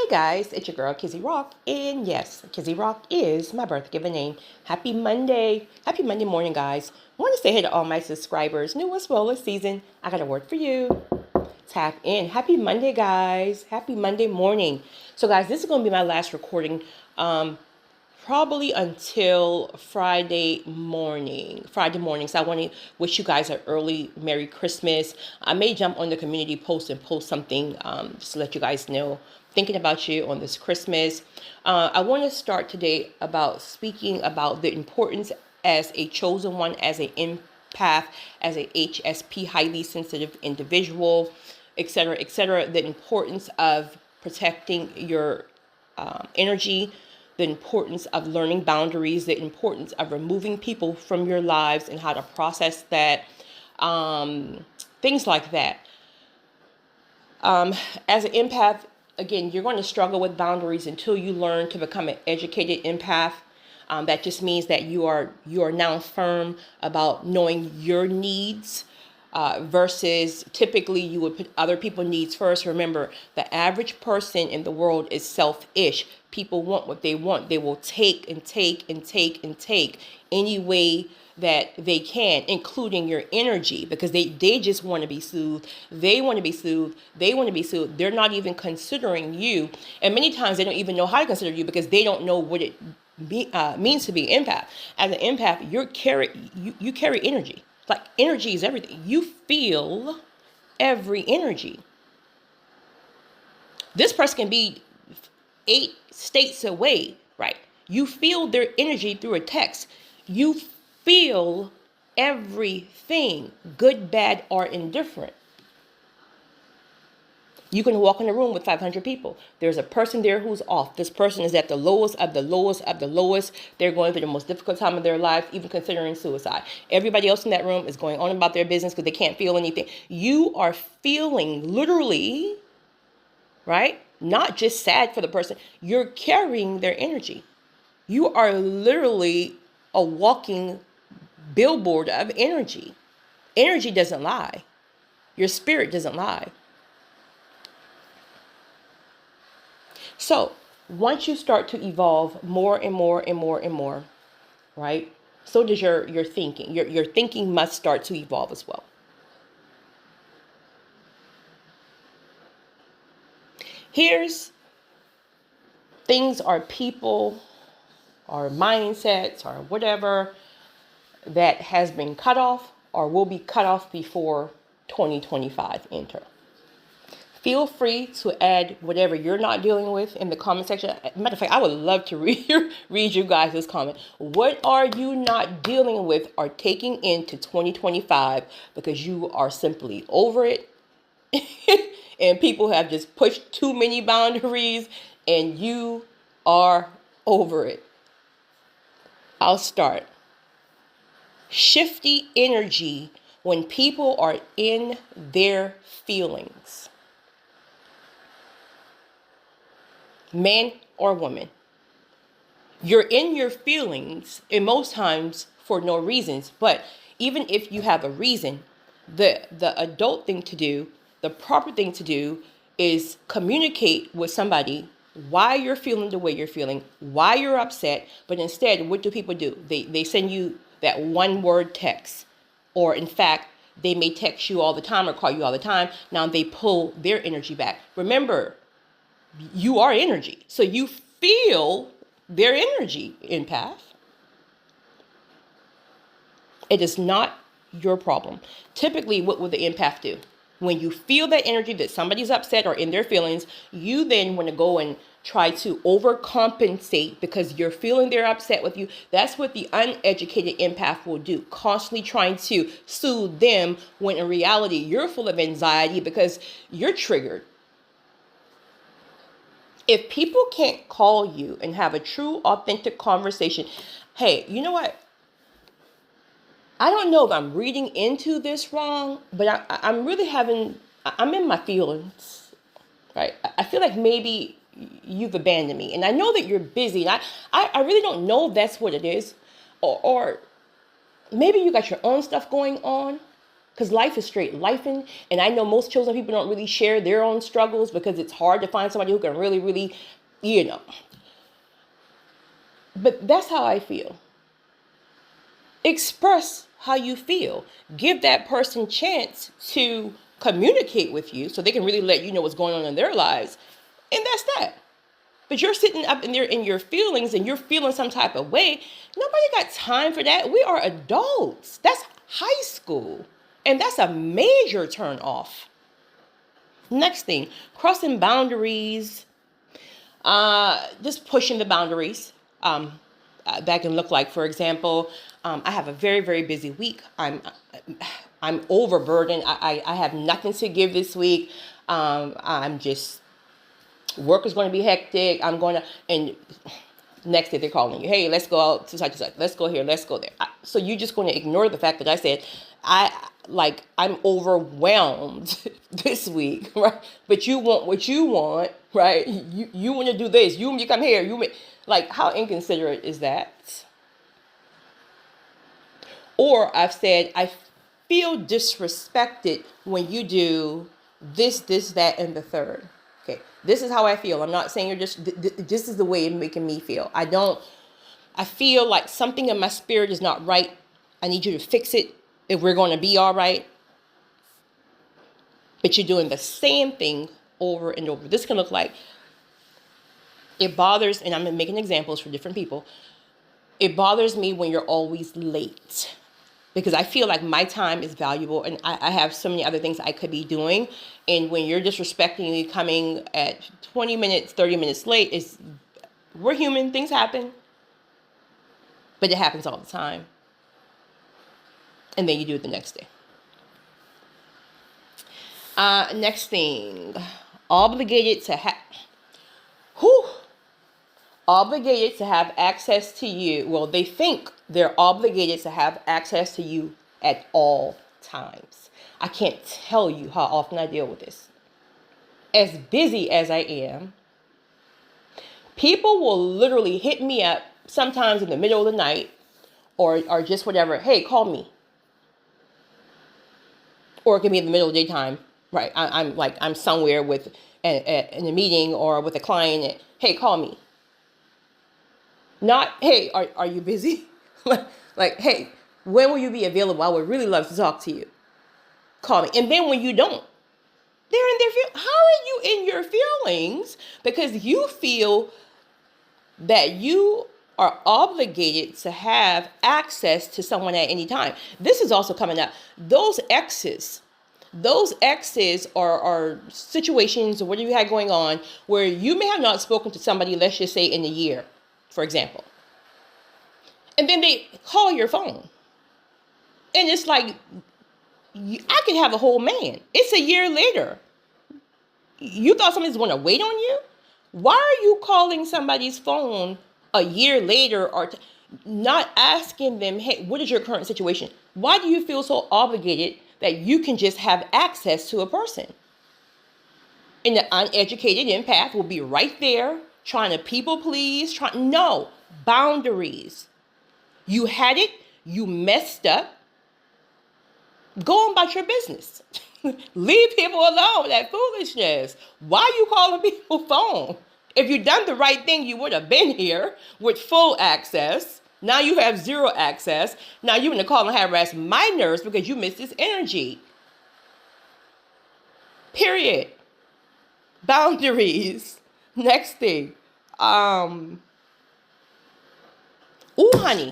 Hey guys, it's your girl Kizzy Rock, and yes, Kizzy Rock is my birth given name. Happy Monday morning, guys. I want to say hey to all my subscribers, new as well this season. I got a word for you. Tap in. Happy Monday, guys. Happy Monday morning. So, guys, this is going to be my last recording. Probably until Friday morning. So I want to wish you guys an early Merry Christmas. I may jump on the community post and post something just to let you guys know. Thinking about you on this Christmas. I want to start today about speaking about the importance as a chosen one, as an empath, as a HSP, highly sensitive individual, etc., etc. The importance of protecting your energy, the importance of learning boundaries, the importance of removing people from your lives and how to process that, things like that. As an empath, again, you're going to struggle with boundaries until you learn to become an educated empath. That just means that you are now firm about knowing your needs. Versus typically you would put other people's needs first. Remember, the average person in the world is selfish. People want what they want. They will take and take and take and take any way that they can, including your energy, because they just want to be soothed. They want to be soothed. They want to be soothed. They're not even considering you. And many times they don't even know how to consider you because they don't know what it means to be an empath. As an empath, you carry energy. Like, energy is everything. You feel every energy. This person can be 8 states away, right? You feel their energy through a text. You feel everything, good, bad, or indifferent. You can walk in a room with 500 people. There's a person there who's off. This person is at the lowest of the lowest of the lowest. They're going through the most difficult time of their life, even considering suicide. Everybody else in that room is going on about their business because they can't feel anything. You are feeling literally, right? Not just sad for the person. You're carrying their energy. You are literally a walking billboard of energy. Energy doesn't lie. Your spirit doesn't lie. So once you start to evolve more and more and more and more, right? So does your thinking. Your thinking must start to evolve as well. Here's things or people or mindsets or whatever that has been cut off or will be cut off before 2025 enter. Feel free to add whatever you're not dealing with in the comment section. Matter of fact, I would love to read you guys this comment. What are you not dealing with or taking into 2025 because you are simply over it? And people have just pushed too many boundaries and you are over it. I'll start. Shifty energy when people are in their feelings. Man or woman. You're in your feelings, and most times for no reasons. But even if you have a reason, the adult thing to do, the proper thing to do is communicate with somebody why you're feeling the way you're feeling, why you're upset. But instead, what do people do? They send you that one word text, or in fact, they may text you all the time or call you all the time. Now they pull their energy back. Remember, you are energy. So you feel their energy, empath. It is not your problem. Typically, what will the empath do? When you feel that energy that somebody's upset or in their feelings, you then want to go and try to overcompensate because you're feeling they're upset with you. That's what the uneducated empath will do, constantly trying to soothe them when in reality, you're full of anxiety because you're triggered. If people can't call you and have a true, authentic conversation, hey, you know what? I don't know if I'm reading into this wrong, but I'm really I'm in my feelings, right? I feel like maybe you've abandoned me. And I know that you're busy. And I really don't know if that's what it is. Or maybe you got your own stuff going on. Because life is straight lifing. And I know most chosen people don't really share their own struggles because it's hard to find somebody who can really, really, you know. But that's how I feel. Express how you feel. Give that person a chance to communicate with you so they can really let you know what's going on in their lives. And that's that. But you're sitting up in there in your feelings and you're feeling some type of way. Nobody got time for that. We are adults. That's high school. And that's a major turn off. Next thing, crossing boundaries, just pushing the boundaries. That can look like, for example, I have a very, very busy week. I'm overburdened. I have nothing to give this week. I'm just, work is going to be hectic. And next day they're calling you. Hey, let's go out to such and such. Let's go here. Let's go there. So you're just going to ignore the fact that I said, I'm overwhelmed this week, right? But you want what you want, right? You want to do this. You come here. Like, how inconsiderate is that? Or I've said, I feel disrespected when you do this, that, and the third. Okay, this is how I feel. I'm not saying you're just, this is the way it's making me feel. I feel like something in my spirit is not right. I need you to fix it if we're going to be all right. But you're doing the same thing over and over. This can look like, it bothers, and I'm making examples for different people. It bothers me when you're always late because I feel like my time is valuable and I have so many other things I could be doing. And when you're disrespecting me coming at 20 minutes, 30 minutes late, we're human, things happen. But it happens all the time. And then you do it the next day. Next thing, obligated to have access to you. Well, they think they're obligated to have access to you at all times. I can't tell you how often I deal with this. As busy as I am, people will literally hit me up sometimes in the middle of the night or just whatever. Hey, call me. Or it can be in the middle of the daytime, right? I'm somewhere in a meeting or with a client. And, hey, call me. Not, hey, are you busy? like, hey, when will you be available? I would really love to talk to you. Call me. And then when you don't, they're in their feelings. How are you in your feelings? Because you feel that you are obligated to have access to someone at any time. This is also coming up. Those exes are situations or what you had going on where you may have not spoken to somebody, let's just say in a year, for example. And then they call your phone. And it's like, I could have a whole man. It's a year later. You thought somebody's going to wait on you? Why are you calling somebody's phone a year later or not asking them, hey, what is your current situation? Why do you feel so obligated that you can just have access to a person? And the uneducated empath will be right there trying to people please. No, boundaries. You had it. You messed up. Go on about your business. Leave people alone with that foolishness. Why are you calling people phone? If you'd done the right thing, you would have been here with full access. Now you have zero access. Now you're going to call and harass my nerves because you missed this energy. Period. Boundaries. Next thing. Ooh, honey.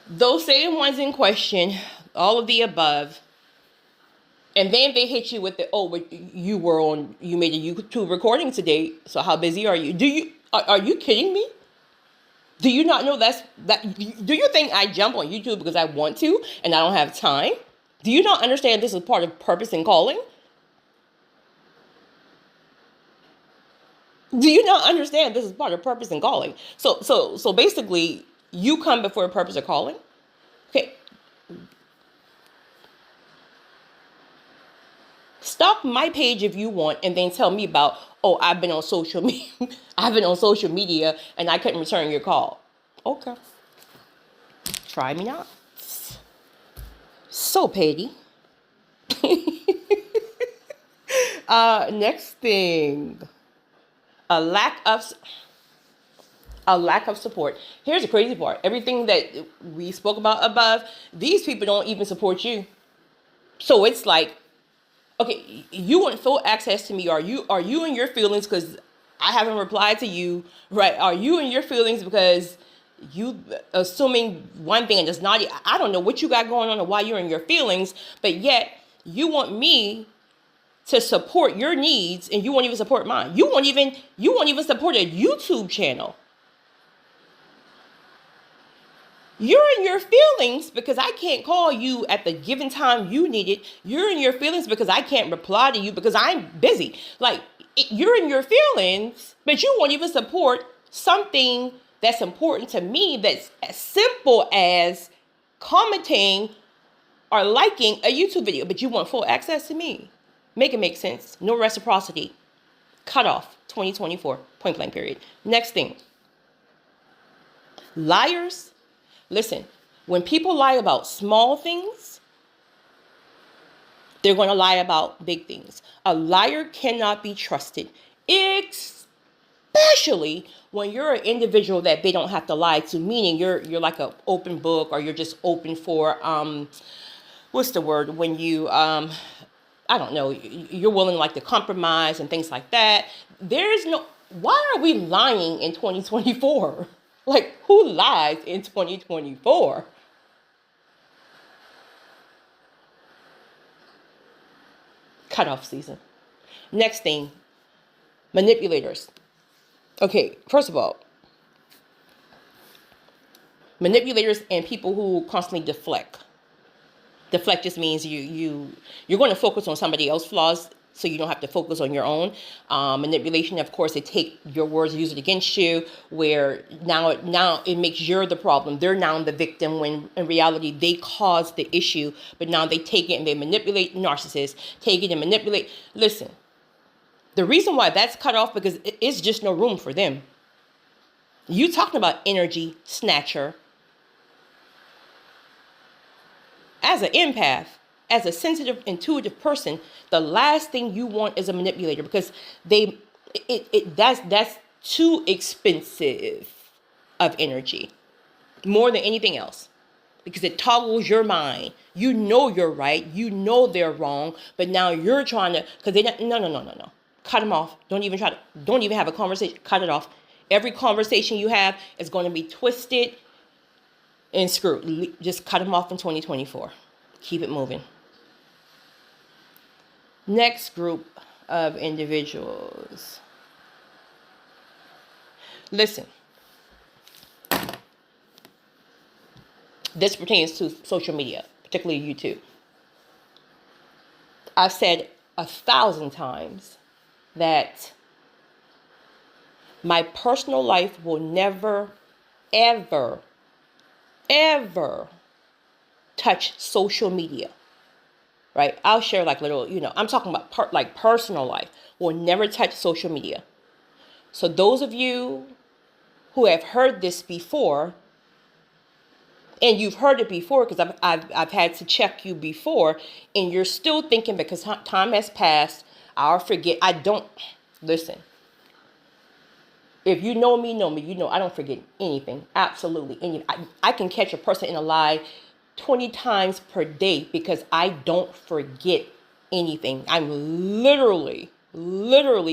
Those same ones in question, all of the above. And then they hit you with you made a YouTube recording today. So how busy are you? Are you kidding me? Do you not know do you think I jump on YouTube because I want to and I don't have time? Do you not understand this is part of purpose and calling? Do you not understand this is part of purpose and calling? So basically, you come before a purpose of calling. Okay. Stalk my page if you want, and then tell me about, I've been on social media. I've been on social media, and I couldn't return your call. Okay. Try me not. So petty. Next thing, a lack of support. Here's the crazy part. Everything that we spoke about above, these people don't even support you. So it's like, okay, you want full access to me. Are you in your feelings because I haven't replied to you, right? Are you in your feelings because you assuming one thing and it's not? I don't know what you got going on or why you're in your feelings, but yet you want me to support your needs and you won't even support mine. You won't even support a YouTube channel. You're in your feelings because I can't call you at the given time you need it. You're in your feelings because I can't reply to you because I'm busy. Like, you're in your feelings, but you won't even support something that's important to me that's as simple as commenting or liking a YouTube video, but you want full access to me. Make it make sense. No reciprocity. Cut off 2024, point blank period. Next thing. Liars. Listen, when people lie about small things, they're going to lie about big things. A liar cannot be trusted, especially when you're an individual that they don't have to lie to, meaning you're like an open book, or you're just open for, what's the word? When you, I don't know, you're willing like to compromise and things like that. Why are we lying in 2024? Like, who lies in 2024? Cutoff season. Next thing, manipulators. Okay, first of all, manipulators and people who constantly deflect. Deflect just means you're going to focus on somebody else's flaws so you don't have to focus on your own. Manipulation, of course, they take your words and use it against you, where now it makes you're the problem. They're now the victim when in reality they caused the issue, but now they take it and they manipulate. Narcissists take it and manipulate. Listen, the reason why that's cut off because it's just no room for them. You talking about energy snatcher. As an empath, as a sensitive, intuitive person, the last thing you want is a manipulator, because that's too expensive of energy, more than anything else, because it toggles your mind. You know you're right, you know they're wrong, but now you're trying to, because no. Cut them off. Don't even have a conversation. Cut it off. Every conversation you have is going to be twisted and screwed. Just cut them off in 2024. Keep it moving. Next group of individuals. Listen. This pertains to social media, particularly YouTube. I've said 1,000 times that my personal life will never, ever touch social media, right? I'll share like little, I'm talking about personal life will never touch social media. So those of you who have heard this before, and you've heard it before because I've had to check you before, and you're still thinking because time has passed, I'll forget. Listen. If you know me, you know I don't forget anything. Absolutely anything. I can catch a person in a lie 20 times per day because I don't forget anything. I'm literally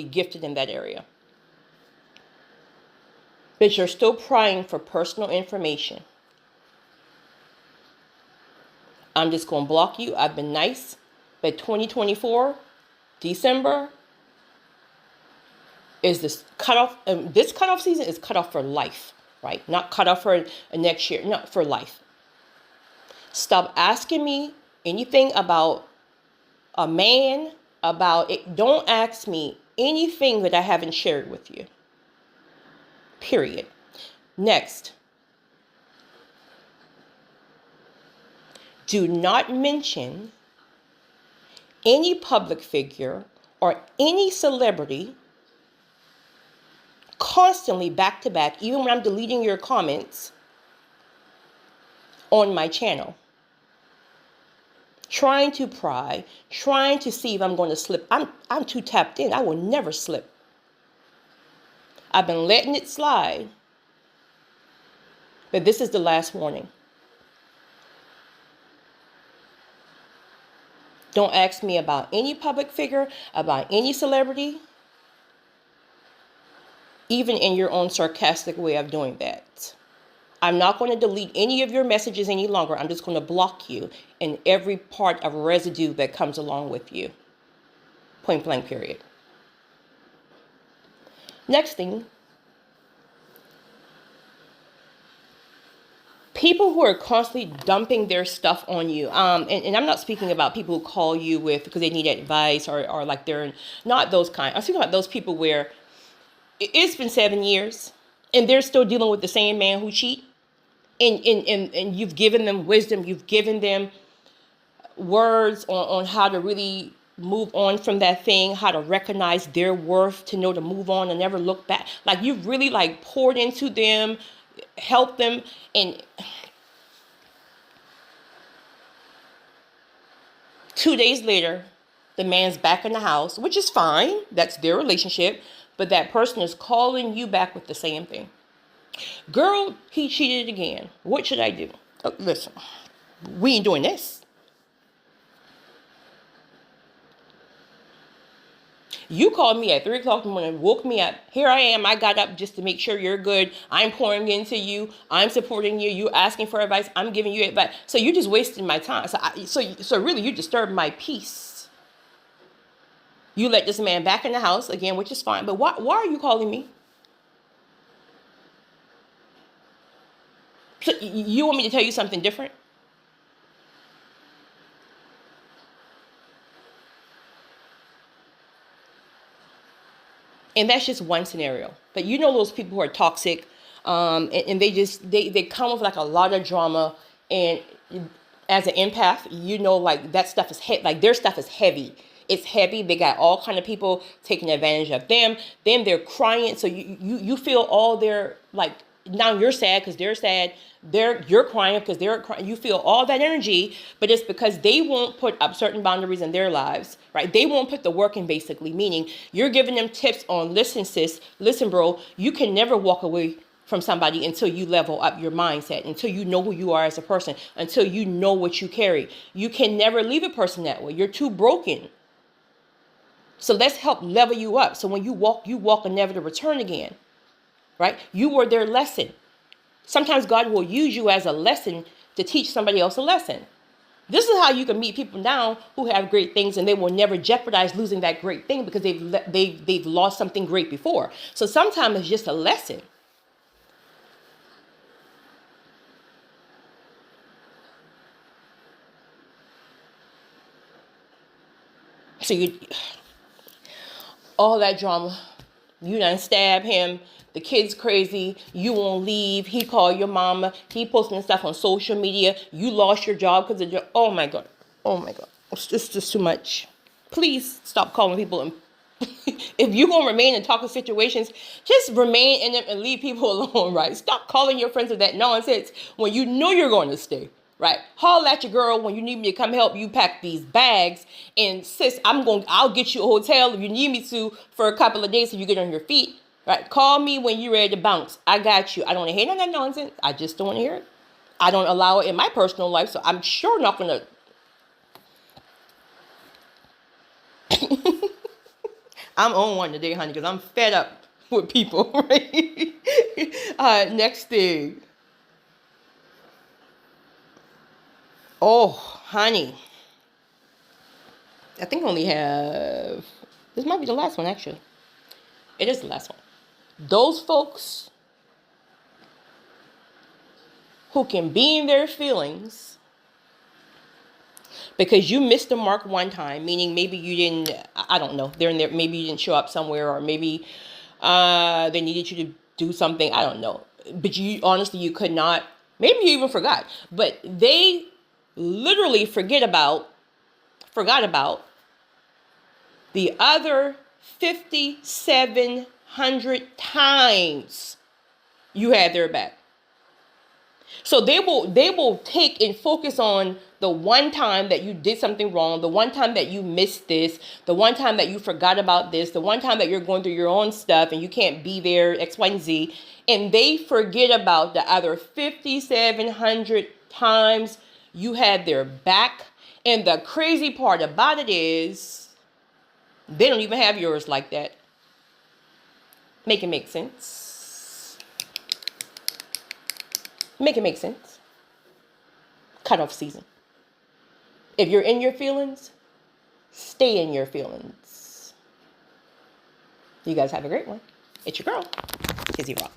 gifted in that area. But you're still prying for personal information. I'm just going to block you. I've been nice. But 2024, December, is this cutoff. This cutoff season is cut off for life, right? Not cut off for next year, not for life. Stop asking me anything about a man, about it. Don't ask me anything that I haven't shared with you. Period. Next. Do not mention any public figure or any celebrity constantly back to back, even when I'm deleting your comments, on my channel, trying to pry, trying to see if I'm going to slip. I'm too tapped in. I will never slip. I've been letting it slide. But this is the last warning. Don't ask me about any public figure, about any celebrity, even in your own sarcastic way of doing that. I'm not going to delete any of your messages any longer. I'm just going to block you and every part of residue that comes along with you. Point blank, period. Next thing. People who are constantly dumping their stuff on you. And I'm not speaking about people who call you with because they need advice or like they're not those kind. I'm speaking about those people where it's been 7 years and they're still dealing with the same man who cheat. And you've given them wisdom. You've given them words on how to really move on from that thing, how to recognize their worth, to know to move on and never look back. Like you've really like poured into them, helped them, and 2 days later, the man's back in the house, which is fine. That's their relationship. But that person is calling you back with the same thing. Girl, he cheated again. What should I do? Listen, we ain't doing this. You called me at 3 o'clock in the morning, woke me up. Here I am. I got up just to make sure you're good. I'm pouring into you. I'm supporting you. You asking for advice. I'm giving you advice. So you just wasted my time. So really, you disturbed my peace. You let this man back in the house again, which is fine. But why are you calling me? So you want me to tell you something different? And that's just one scenario. But you know those people who are toxic, and they come with like a lot of drama. And as an empath, you know, like that stuff is like their stuff is heavy. It's heavy. They got all kind of people taking advantage of them. Then they're crying. So you feel all their like. Now you're sad because they're sad. You're crying because they're crying. You feel all that energy, but it's because they won't put up certain boundaries in their lives, right? They won't put the work in, basically, meaning you're giving them tips on, listen, sis, listen, bro, you can never walk away from somebody until you level up your mindset, until you know who you are as a person, until you know what you carry. You can never leave a person that way. You're too broken. So let's help level you up. So when you walk and never to return again. Right? You were their lesson. Sometimes God will use you as a lesson to teach somebody else a lesson. This is how you can meet people now who have great things and they will never jeopardize losing that great thing because they've lost something great before. So sometimes it's just a lesson. So all that drama, you done stab him. The kid's crazy. You won't leave. He called your mama. He posting stuff on social media. You lost your job because of your... Oh, my God. Oh, my God. It's just too much. Please stop calling people. And if you're going to remain in toxic situations, just remain in them and leave people alone, right? Stop calling your friends with that nonsense when you know you're going to stay, right? Holler at your girl when you need me to come help you pack these bags. And sis, I'll get you a hotel if you need me to for a couple of days so you get on your feet. Right? Call me when you're ready to bounce. I got you. I don't want to hear none of that nonsense. I just don't want to hear it. I don't allow it in my personal life, so I'm sure not going to... I'm on one today, honey, because I'm fed up with people, right? Next thing. Oh, honey. I think I only have... This might be the last one, actually. It is the last one. Those folks who can be in their feelings because you missed the mark one time, meaning maybe you didn't, I don't know, they're in there, maybe you didn't show up somewhere, or maybe they needed you to do something, I don't know. But you honestly, you could not, maybe you even forgot, but they literally forgot about the other 5,700 times you had their back. So they will take and focus on the one time that you did something wrong, the one time that you missed this, the one time that you forgot about this, the one time that you're going through your own stuff and you can't be there, X, Y, and Z. And they forget about the other 5,700 times you had their back. And the crazy part about it is they don't even have yours like that. Make it make sense. Make it make sense. Cutoff season. If you're in your feelings, stay in your feelings. You guys have a great one. It's your girl, Kizzy Rock.